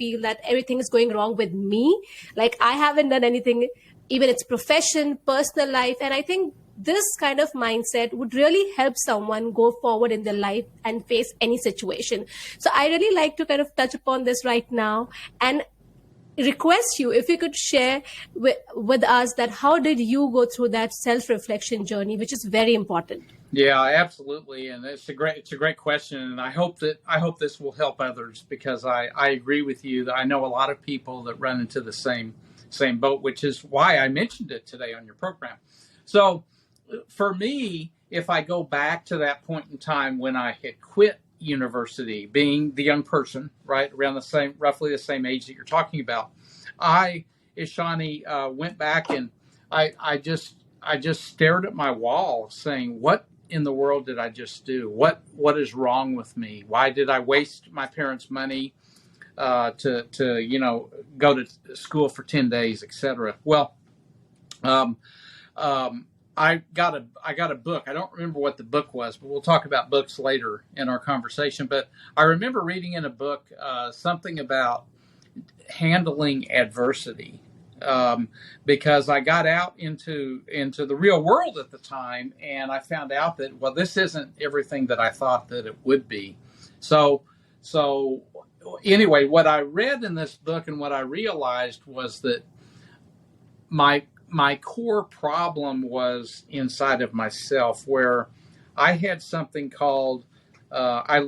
feel that everything is going wrong with me. Like I haven't done anything, even it's profession, personal life. And I think this kind of mindset would really help someone go forward in their life and face any situation. So I really like to kind of touch upon this right now and request you if you could share with us that how did you go through that self-reflection journey, which is very important. Yeah, absolutely, and it's a great question, and I hope this will help others, because I agree with you that I know a lot of people that run into the same boat, which is why I mentioned it today on your program. So for me, if I go back to that point in time when I had quit university, being the young person, right around roughly the same age that you're talking about, I, Ishani, went back and I just stared at my wall, saying, "What in the world did I just do? What is wrong with me? Why did I waste my parents' money to go to school for 10 days, etc." Well, I got a book. I don't remember what the book was, but we'll talk about books later in our conversation. But I remember reading in a book something about handling adversity, because I got out into the real world at the time, and I found out that, well, this isn't everything that I thought that it would be. So anyway, what I read in this book and what I realized was that my core problem was inside of myself, where I had something called, I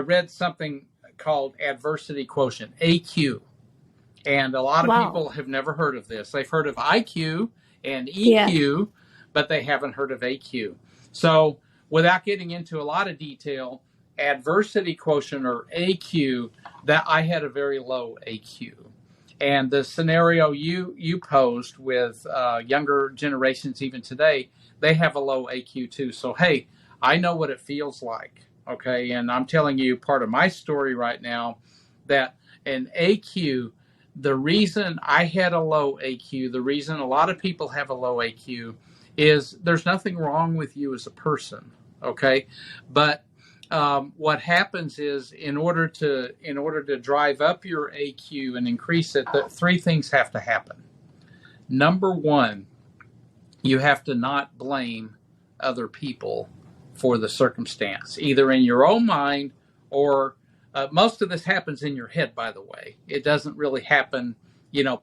read something called adversity quotient, AQ. And a lot of people have never heard of this. They've heard of IQ and EQ, but they haven't heard of AQ. So without getting into a lot of detail, adversity quotient, or AQ, that I had a very low AQ. And the scenario you posed with younger generations, even today, they have a low AQ too. So, hey, I know what it feels like, okay? And I'm telling you part of my story right now, that an AQ, the reason I had a low AQ, the reason a lot of people have a low AQ, is there's nothing wrong with you as a person, okay? But what happens is, in order to drive up your AQ and increase it, three things have to happen. Number one, you have to not blame other people for the circumstance, either in your own mind or most of this happens in your head, by the way. It doesn't really happen,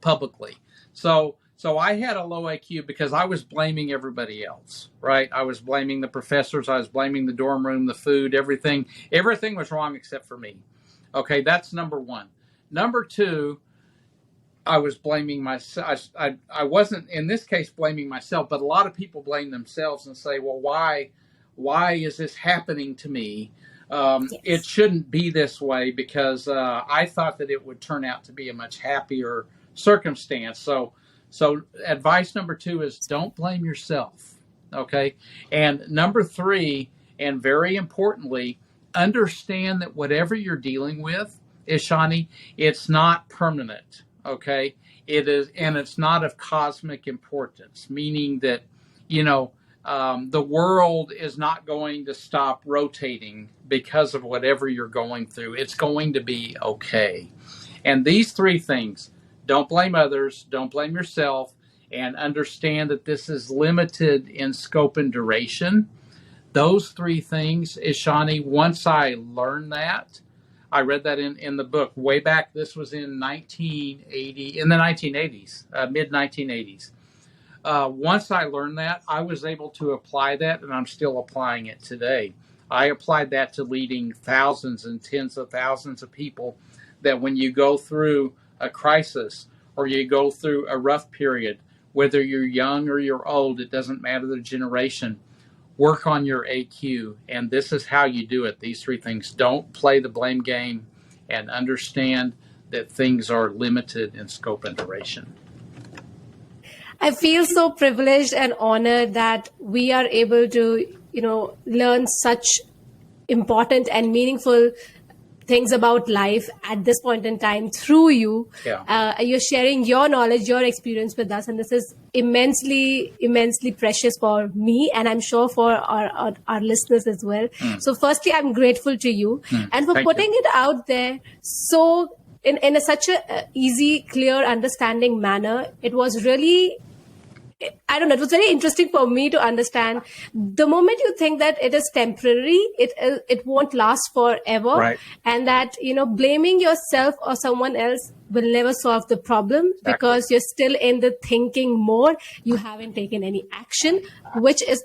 publicly. So I had a low IQ because I was blaming everybody else, right? I was blaming the professors. I was blaming the dorm room, the food, everything. Everything was wrong except for me. Okay, that's number one. Number two, I was blaming myself. I wasn't, in this case, blaming myself, but a lot of people blame themselves and say, well, why is this happening to me? It shouldn't be this way, because I thought that it would turn out to be a much happier circumstance. So advice number two is don't blame yourself, okay? And number three, and very importantly, understand that whatever you're dealing with, Ishani, it's not permanent, okay? It is, and it's not of cosmic importance, meaning that, the world is not going to stop rotating because of whatever you're going through. It's going to be okay. And these three things, don't blame others, don't blame yourself, and understand that this is limited in scope and duration. Those three things, Ishani, once I learned that, I read that in the book way back. This was in 1980, in the 1980s, mid-1980s. Once I learned that, I was able to apply that, and I'm still applying it today. I applied that to leading thousands and tens of thousands of people, that when you go through a crisis or you go through a rough period, whether you're young or you're old, it doesn't matter the generation, work on your AQ. And this is how you do it. These three things. Don't play the blame game, and understand that things are limited in scope and duration. I feel so privileged and honored that we are able to, learn such important and meaningful things about life at this point in time through you. Yeah. You're sharing your knowledge, your experience with us, and this is immensely, immensely precious for me, and I'm sure for our listeners as well. So firstly, I'm grateful to you and for Thank putting you. it out there so in such a easy, clear, understanding manner. It was really, I don't know, it was very interesting for me to understand. The moment you think that it is temporary, it won't last forever. Right. And that, blaming yourself or someone else will never solve the problem, Exactly. because you're still in the thinking mode. You haven't taken any action, which is